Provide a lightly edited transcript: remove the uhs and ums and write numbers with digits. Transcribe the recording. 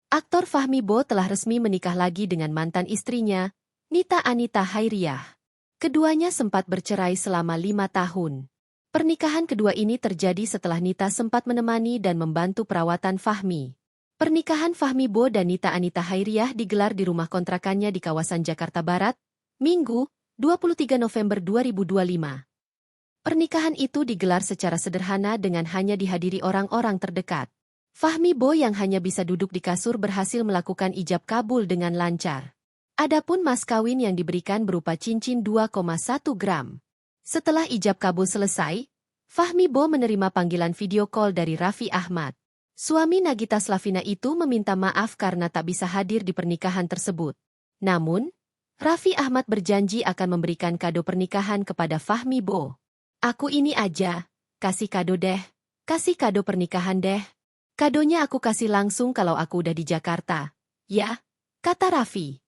Aktor Fahmi Bo telah resmi menikah lagi dengan mantan istrinya, Nita Anita Hairiah. Keduanya sempat bercerai selama 5 tahun. Pernikahan kedua ini terjadi setelah Nita sempat menemani dan membantu perawatan Fahmi. Pernikahan Fahmi Bo dan Nita Anita Hairiah digelar di rumah kontrakannya di kawasan Jakarta Barat, Minggu, 23 November 2025. Pernikahan itu digelar secara sederhana dengan hanya dihadiri orang-orang terdekat. Fahmi Bo yang hanya bisa duduk di kasur berhasil melakukan ijab kabul dengan lancar. Adapun mas kawin yang diberikan berupa cincin 2,1 gram. Setelah ijab kabul selesai, Fahmi Bo menerima panggilan video call dari Raffi Ahmad. Suami Nagita Slavina itu meminta maaf karena tak bisa hadir di pernikahan tersebut. Namun, Raffi Ahmad berjanji akan memberikan kado pernikahan kepada Fahmi Bo. Aku ini aja, kasih kado deh, kasih kado pernikahan deh. Kadonya aku kasih langsung kalau aku udah di Jakarta. Ya, kata Raffi.